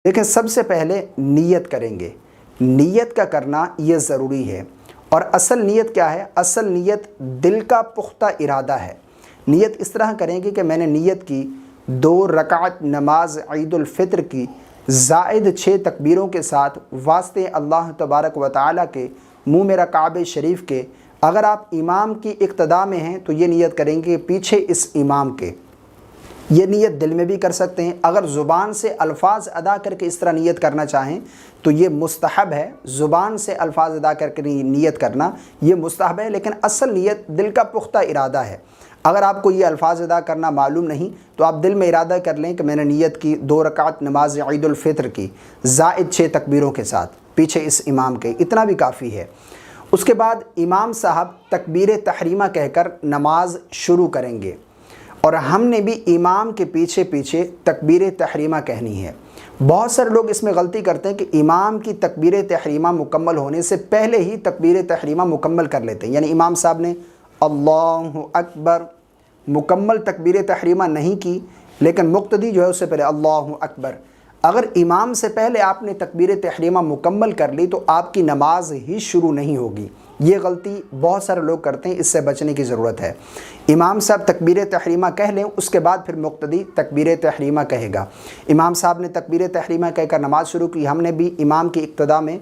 دیکھیں سب سے پہلے نیت کریں گے، نیت کا کرنا یہ ضروری ہے۔ اور اصل نیت کیا ہے؟ اصل نیت دل کا پختہ ارادہ ہے۔ نیت اس طرح کریں گے کہ میں نے نیت کی 2 رکعت نماز عید الفطر کی زائد 6 تکبیروں کے ساتھ واسطے اللہ تبارک و تعالیٰ کے، منہ میرا کعبہ شریف کے۔ اگر آپ امام کی اقتداء میں ہیں تو یہ نیت کریں گے پیچھے اس امام کے۔ یہ نیت دل میں بھی کر سکتے ہیں، اگر زبان سے الفاظ ادا کر کے اس طرح نیت کرنا چاہیں تو یہ مستحب ہے۔ زبان سے الفاظ ادا کر کے نیت کرنا یہ مستحب ہے، لیکن اصل نیت دل کا پختہ ارادہ ہے۔ اگر آپ کو یہ الفاظ ادا کرنا معلوم نہیں تو آپ دل میں ارادہ کر لیں کہ میں نے نیت کی 2 رکعت نماز عید الفطر کی زائد 6 تکبیروں کے ساتھ پیچھے اس امام کے، اتنا بھی کافی ہے۔ اس کے بعد امام صاحب تکبیر تحریمہ کہہ کر نماز شروع کریں گے، اور ہم نے بھی امام کے پیچھے پیچھے تکبیر تحریمہ کہنی ہے۔ بہت سارے لوگ اس میں غلطی کرتے ہیں کہ امام کی تکبیر تحریمہ مکمل ہونے سے پہلے ہی تکبیر تحریمہ مکمل کر لیتے ہیں، یعنی امام صاحب نے اللہ اکبر مکمل تکبیر تحریمہ نہیں کی، لیکن مقتدی جو ہے اس سے پہلے اللہ اکبر۔ اگر امام سے پہلے آپ نے تکبیر تحریمہ مکمل کر لی تو آپ کی نماز ہی شروع نہیں ہوگی۔ یہ غلطی بہت سارے لوگ کرتے ہیں، اس سے بچنے کی ضرورت ہے۔ امام صاحب تکبیر تحریمہ کہہ لیں، اس کے بعد پھر مقتدی تکبیر تحریمہ کہے گا۔ امام صاحب نے تکبیر تحریمہ کہہ کر نماز شروع کی، ہم نے بھی امام کی اقتداء میں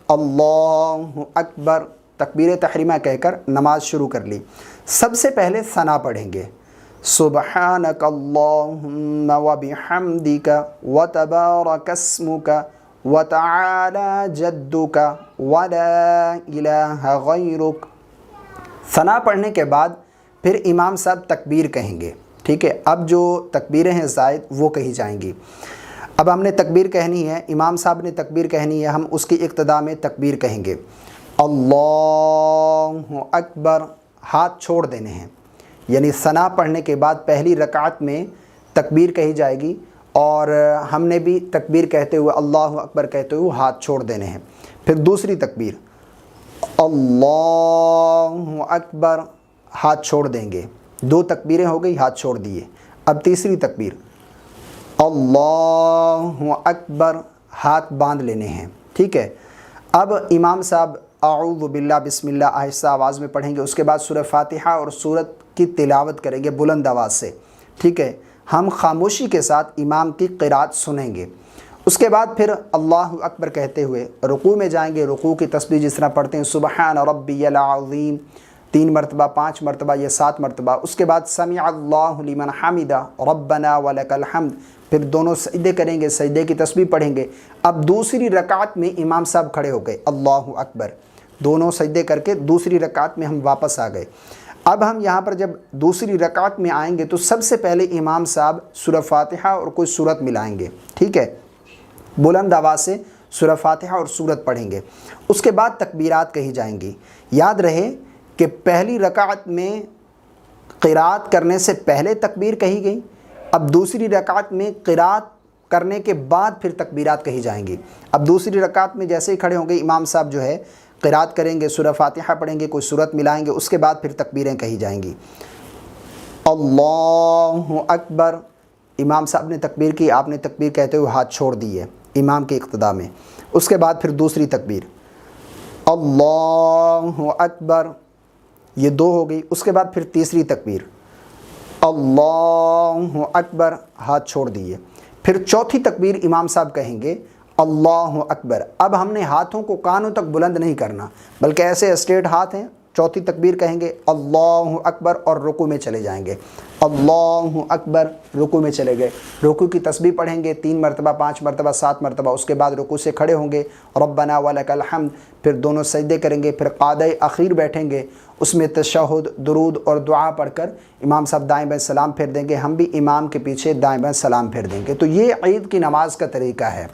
اللہ اکبر تکبیر تحریمہ کہہ کر نماز شروع کر لی۔ سب سے پہلے ثنا پڑھیں گے، سبحانک اللہم وبحمدک وتبارک اسمک وتعالی جدک ولا الہ غیرک۔ ثنا پڑھنے کے بعد پھر امام صاحب تکبیر کہیں گے، ٹھیک ہے؟ اب جو تکبیریں ہیں زائد وہ کہی جائیں گی۔ اب ہم نے تکبیر کہنی ہے، امام صاحب نے تکبیر کہنی ہے، ہم اس کی اقتداء میں تکبیر کہیں گے۔ اللہ اکبر، ہاتھ چھوڑ دینے ہیں، یعنی ثنا پڑھنے کے بعد پہلی رکعت میں تکبیر کہی جائے گی، اور ہم نے بھی تکبیر کہتے ہوئے اللہ اکبر کہتے ہوئے ہاتھ چھوڑ دینے ہیں۔ پھر دوسری تکبیر اللہ اکبر، ہاتھ چھوڑ دیں گے۔ 2 تکبیریں ہو گئی، ہاتھ چھوڑ دیے۔ اب تیسری تکبیر اللہ اکبر، ہاتھ باندھ لینے ہیں، ٹھیک ہے؟ اب امام صاحب اعوذ باللہ بسم اللہ آہستہ آواز میں پڑھیں گے، اس کے بعد سورہ فاتحہ اور سورت کی تلاوت کریں گے بلند آواز سے، ٹھیک ہے؟ ہم خاموشی کے ساتھ امام کی قرات سنیں گے۔ اس کے بعد پھر اللہ اکبر کہتے ہوئے رکوع میں جائیں گے۔ رکوع کی تسبیح جس طرح پڑھتے ہیں سبحان ربی العظیم 3 مرتبہ، 5 مرتبہ یا 7 مرتبہ۔ اس کے بعد سمع اللہ لمن حمدہ ربنا ولک الحمد، پھر دونوں سجدے کریں گے، سجدے کی تسبیح پڑھیں گے۔ اب دوسری رکعت میں امام صاحب کھڑے ہو گئے، اللہ اکبر، دونوں سجدے کر کے دوسری رکعت میں ہم واپس آ گئے۔ اب ہم یہاں پر جب دوسری رکعت میں آئیں گے تو سب سے پہلے امام صاحب سورہ فاتحہ اور کوئی سورت ملائیں گے، ٹھیک ہے؟ بلند آواز سے سورہ فاتحہ اور سورت پڑھیں گے۔ اس کے بعد تکبیرات کہی جائیں گی۔ یاد رہے کہ پہلی رکعت میں قرات کرنے سے پہلے تکبیر کہی گئی، اب دوسری رکعت میں قرات کرنے کے بعد پھر تکبیرات کہی جائیں گی۔ اب دوسری رکعت میں جیسے ہی کھڑے ہوں گے امام صاحب جو ہے قرات کریں گے، سورہ فاتحہ پڑھیں گے، کوئی سورت ملائیں گے، اس کے بعد پھر تکبیریں کہی جائیں گی۔ اللہ اکبر، امام صاحب نے تکبیر کی، آپ نے تکبیر کہتے ہوئے ہاتھ چھوڑ دیے امام کی اقتداء میں۔ اس کے بعد پھر دوسری تکبیر اللہ اکبر، یہ 2 ہو گئی۔ اس کے بعد پھر تیسری تکبیر اللہ اکبر، ہاتھ چھوڑ دیے۔ پھر چوتھی تکبیر امام صاحب کہیں گے اللہ اکبر۔ اب ہم نے ہاتھوں کو کانوں تک بلند نہیں کرنا، بلکہ ایسے اسٹریٹ ہاتھ ہیں۔ چوتھی تکبیر کہیں گے اللہ اکبر اور رکوع میں چلے جائیں گے، اللہ اکبر، رکوع میں چلے گئے۔ رکوع کی تسبیح پڑھیں گے 3 مرتبہ، 5 مرتبہ، 7 مرتبہ۔ اس کے بعد رکوع سے کھڑے ہوں گے، ربنا ولک الحمد، پھر دونوں سجدے کریں گے، پھر قعدہ اخیر بیٹھیں گے، اس میں تشہد، درود اور دعا پڑھ کر امام صاحب دائیں بائیں سلام پھیر دیں گے، ہم بھی امام کے پیچھے دائیں بائیں سلام پھیر دیں گے۔ تو یہ عید کی نماز کا طریقہ ہے۔